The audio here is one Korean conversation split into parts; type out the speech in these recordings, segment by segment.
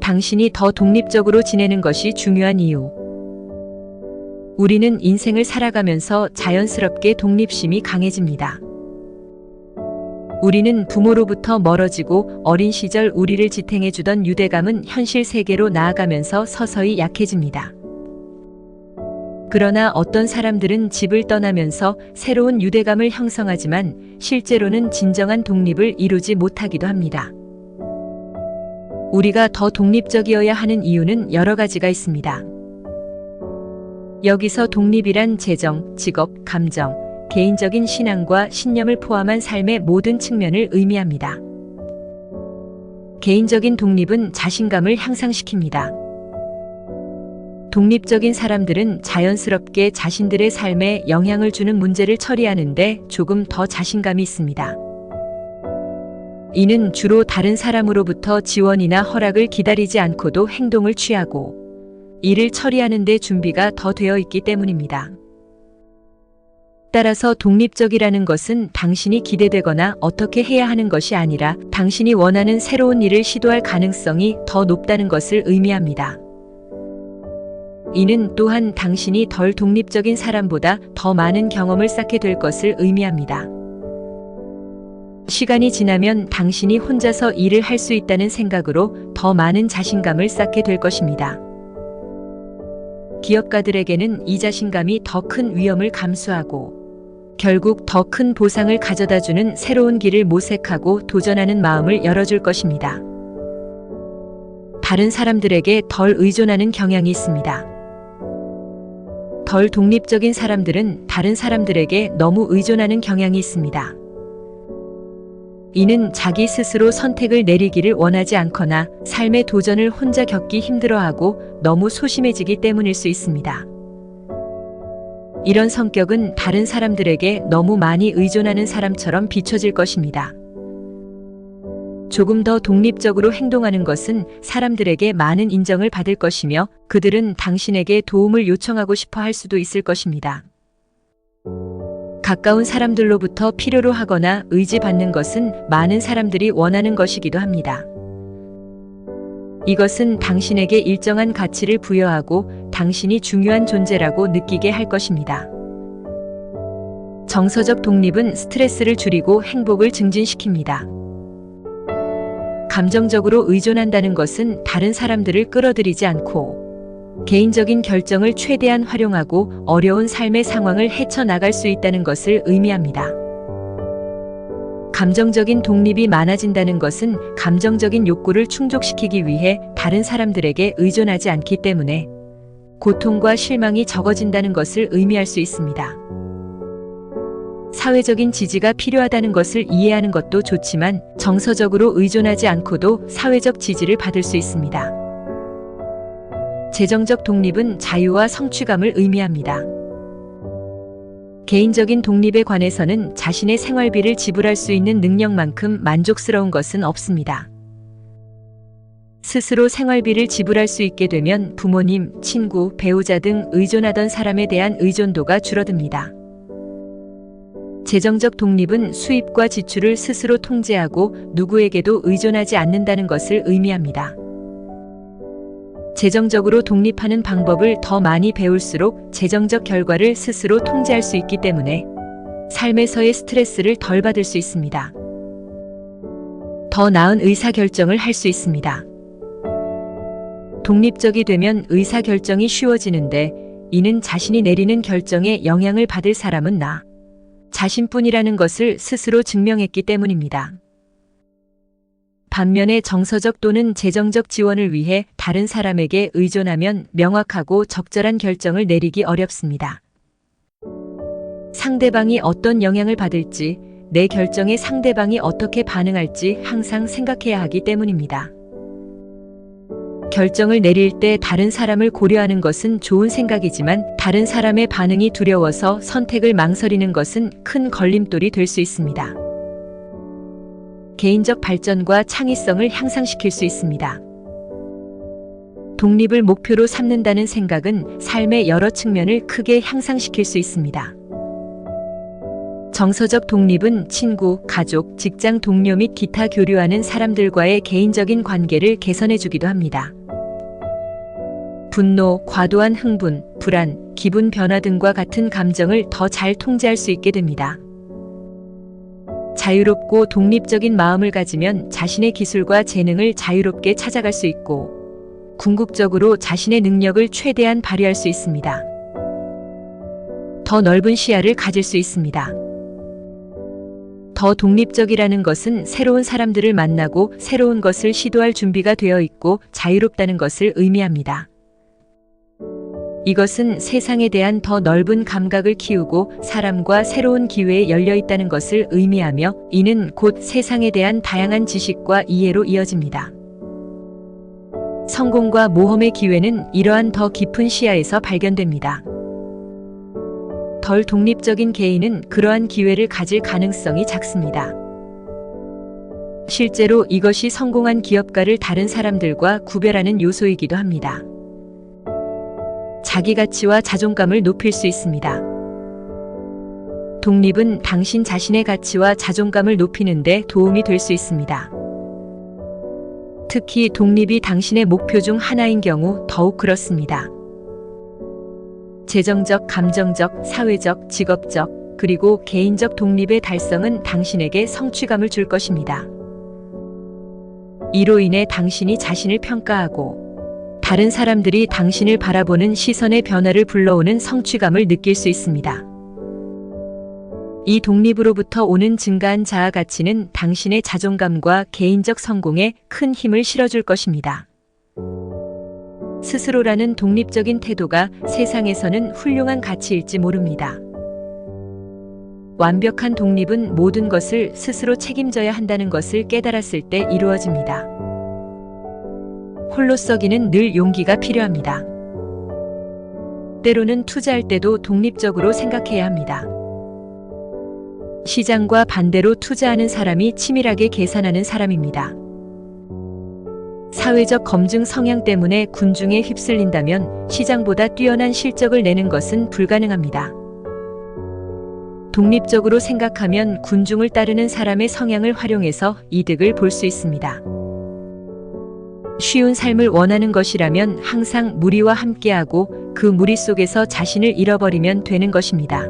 당신이 더 독립적으로 지내는 것이 중요한 이유. 우리는 인생을 살아가면서 자연스럽게 독립심이 강해집니다. 우리는 부모로부터 멀어지고 어린 시절 우리를 지탱해주던 유대감은 현실 세계로 나아가면서 서서히 약해집니다. 그러나 어떤 사람들은 집을 떠나면서 새로운 유대감을 형성하지만 실제로는 진정한 독립을 이루지 못하기도 합니다. 우리가 더 독립적이어야 하는 이유는 여러 가지가 있습니다. 여기서 독립이란 재정, 직업, 감정, 개인적인 신앙과 신념을 포함한 삶의 모든 측면을 의미합니다. 개인적인 독립은 자신감을 향상시킵니다. 독립적인 사람들은 자연스럽게 자신들의 삶에 영향을 주는 문제를 처리하는데 조금 더 자신감이 있습니다. 이는 주로 다른 사람으로부터 지원이나 허락을 기다리지 않고도 행동을 취하고 일을 처리하는 데 준비가 더 되어 있기 때문입니다. 따라서 독립적이라는 것은 당신이 기대되거나 어떻게 해야 하는 것이 아니라 당신이 원하는 새로운 일을 시도할 가능성이 더 높다는 것을 의미합니다. 이는 또한 당신이 덜 독립적인 사람보다 더 많은 경험을 쌓게 될 것을 의미합니다. 시간이 지나면 당신이 혼자서 일을 할 수 있다는 생각으로 더 많은 자신감을 쌓게 될 것입니다. 기업가들에게는 이 자신감이 더 큰 위험을 감수하고 결국 더 큰 보상을 가져다주는 새로운 길을 모색하고 도전하는 마음을 열어줄 것입니다. 다른 사람들에게 덜 의존하는 경향이 있습니다. 덜 독립적인 사람들은 다른 사람들에게 너무 의존하는 경향이 있습니다. 이는 자기 스스로 선택을 내리기를 원하지 않거나 삶의 도전을 혼자 겪기 힘들어하고 너무 소심해지기 때문일 수 있습니다. 이런 성격은 다른 사람들에게 너무 많이 의존하는 사람처럼 비춰질 것입니다. 조금 더 독립적으로 행동하는 것은 사람들에게 많은 인정을 받을 것이며 그들은 당신에게 도움을 요청하고 싶어 할 수도 있을 것입니다. 가까운 사람들로부터 필요로 하거나 의지받는 것은 많은 사람들이 원하는 것이기도 합니다. 이것은 당신에게 일정한 가치를 부여하고 당신이 중요한 존재라고 느끼게 할 것입니다. 정서적 독립은 스트레스를 줄이고 행복을 증진시킵니다. 감정적으로 의존한다는 것은 다른 사람들을 끌어들이지 않고 개인적인 결정을 최대한 활용하고 어려운 삶의 상황을 헤쳐나갈 수 있다는 것을 의미합니다. 감정적인 독립이 많아진다는 것은 감정적인 욕구를 충족시키기 위해 다른 사람들에게 의존하지 않기 때문에 고통과 실망이 적어진다는 것을 의미할 수 있습니다. 사회적인 지지가 필요하다는 것을 이해하는 것도 좋지만 정서적으로 의존하지 않고도 사회적 지지를 받을 수 있습니다. 재정적 독립은 자유와 성취감을 의미합니다. 개인적인 독립에 관해서는 자신의 생활비를 지불할 수 있는 능력만큼 만족스러운 것은 없습니다. 스스로 생활비를 지불할 수 있게 되면 부모님, 친구, 배우자 등 의존하던 사람에 대한 의존도가 줄어듭니다. 재정적 독립은 수입과 지출을 스스로 통제하고 누구에게도 의존하지 않는다는 것을 의미합니다. 재정적으로 독립하는 방법을 더 많이 배울수록 재정적 결과를 스스로 통제할 수 있기 때문에 삶에서의 스트레스를 덜 받을 수 있습니다. 더 나은 의사결정을 할 수 있습니다. 독립적이 되면 의사결정이 쉬워지는데 이는 자신이 내리는 결정에 영향을 받을 사람은 나 자신뿐이라는 것을 스스로 증명했기 때문입니다. 반면에 정서적 또는 재정적 지원을 위해 다른 사람에게 의존하면 명확하고 적절한 결정을 내리기 어렵습니다. 상대방이 어떤 영향을 받을지, 내 결정에 상대방이 어떻게 반응할지 항상 생각해야 하기 때문입니다. 결정을 내릴 때 다른 사람을 고려하는 것은 좋은 생각이지만 다른 사람의 반응이 두려워서 선택을 망설이는 것은 큰 걸림돌이 될 수 있습니다. 개인적 발전과 창의성을 향상시킬 수 있습니다. 독립을 목표로 삼는다는 생각은 삶의 여러 측면을 크게 향상시킬 수 있습니다. 정서적 독립은 친구, 가족, 직장 동료 및 기타 교류하는 사람들과의 개인적인 관계를 개선해주기도 합니다. 분노, 과도한 흥분, 불안, 기분 변화 등과 같은 감정을 더 잘 통제할 수 있게 됩니다. 자유롭고 독립적인 마음을 가지면 자신의 기술과 재능을 자유롭게 찾아갈 수 있고, 궁극적으로 자신의 능력을 최대한 발휘할 수 있습니다. 더 넓은 시야를 가질 수 있습니다. 더 독립적이라는 것은 새로운 사람들을 만나고 새로운 것을 시도할 준비가 되어 있고 자유롭다는 것을 의미합니다. 이것은 세상에 대한 더 넓은 감각을 키우고 사람과 새로운 기회에 열려 있다는 것을 의미하며, 이는 곧 세상에 대한 다양한 지식과 이해로 이어집니다. 성공과 모험의 기회는 이러한 더 깊은 시야에서 발견됩니다. 덜 독립적인 개인은 그러한 기회를 가질 가능성이 작습니다. 실제로 이것이 성공한 기업가를 다른 사람들과 구별하는 요소이기도 합니다. 자기 가치와 자존감을 높일 수 있습니다. 독립은 당신 자신의 가치와 자존감을 높이는 데 도움이 될 수 있습니다. 특히 독립이 당신의 목표 중 하나인 경우 더욱 그렇습니다. 재정적, 감정적, 사회적, 직업적, 그리고 개인적 독립의 달성은 당신에게 성취감을 줄 것입니다. 이로 인해 당신이 자신을 평가하고 다른 사람들이 당신을 바라보는 시선의 변화를 불러오는 성취감을 느낄 수 있습니다. 이 독립으로부터 오는 증가한 자아 가치는 당신의 자존감과 개인적 성공에 큰 힘을 실어줄 것입니다. 스스로라는 독립적인 태도가 세상에서는 훌륭한 가치일지 모릅니다. 완벽한 독립은 모든 것을 스스로 책임져야 한다는 것을 깨달았을 때 이루어집니다. 홀로서기는 늘 용기가 필요합니다. 때로는 투자할 때도 독립적으로 생각해야 합니다. 시장과 반대로 투자하는 사람이 치밀하게 계산하는 사람입니다. 사회적 검증 성향 때문에 군중에 휩쓸린다면 시장보다 뛰어난 실적을 내는 것은 불가능합니다. 독립적으로 생각하면 군중을 따르는 사람의 성향을 활용해서 이득을 볼 수 있습니다. 쉬운 삶을 원하는 것이라면 항상 무리와 함께하고 그 무리 속에서 자신을 잃어버리면 되는 것입니다.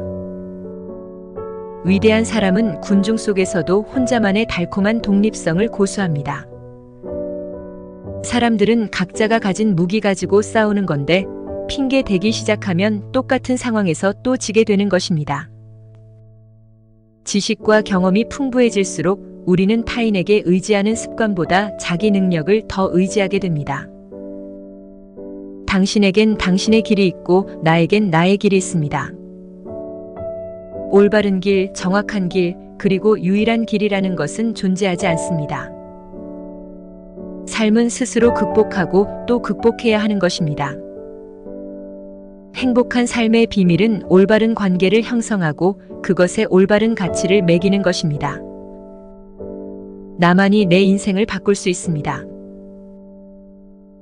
위대한 사람은 군중 속에서도 혼자만의 달콤한 독립성을 고수합니다. 사람들은 각자가 가진 무기 가지고 싸우는 건데 핑계 대기 시작하면 똑같은 상황에서 또 지게 되는 것입니다. 지식과 경험이 풍부해질수록 우리는 타인에게 의지하는 습관보다 자기 능력을 더 의지하게 됩니다. 당신에겐 당신의 길이 있고 나에겐 나의 길이 있습니다. 올바른 길, 정확한 길, 그리고 유일한 길이라는 것은 존재하지 않습니다. 삶은 스스로 극복하고 또 극복해야 하는 것입니다. 행복한 삶의 비밀은 올바른 관계를 형성하고 그것에 올바른 가치를 매기는 것입니다. 나만이 내 인생을 바꿀 수 있습니다.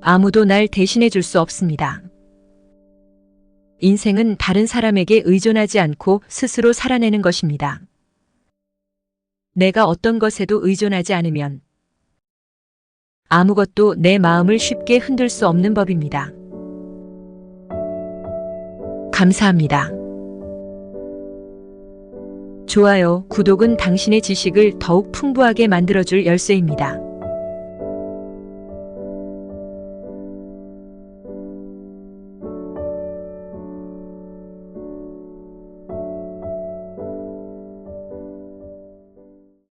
아무도 날 대신해 줄 수 없습니다. 인생은 다른 사람에게 의존하지 않고 스스로 살아내는 것입니다. 내가 어떤 것에도 의존하지 않으면 아무것도 내 마음을 쉽게 흔들 수 없는 법입니다. 감사합니다. 좋아요, 구독은 당신의 지식을 더욱 풍부하게 만들어줄 열쇠입니다.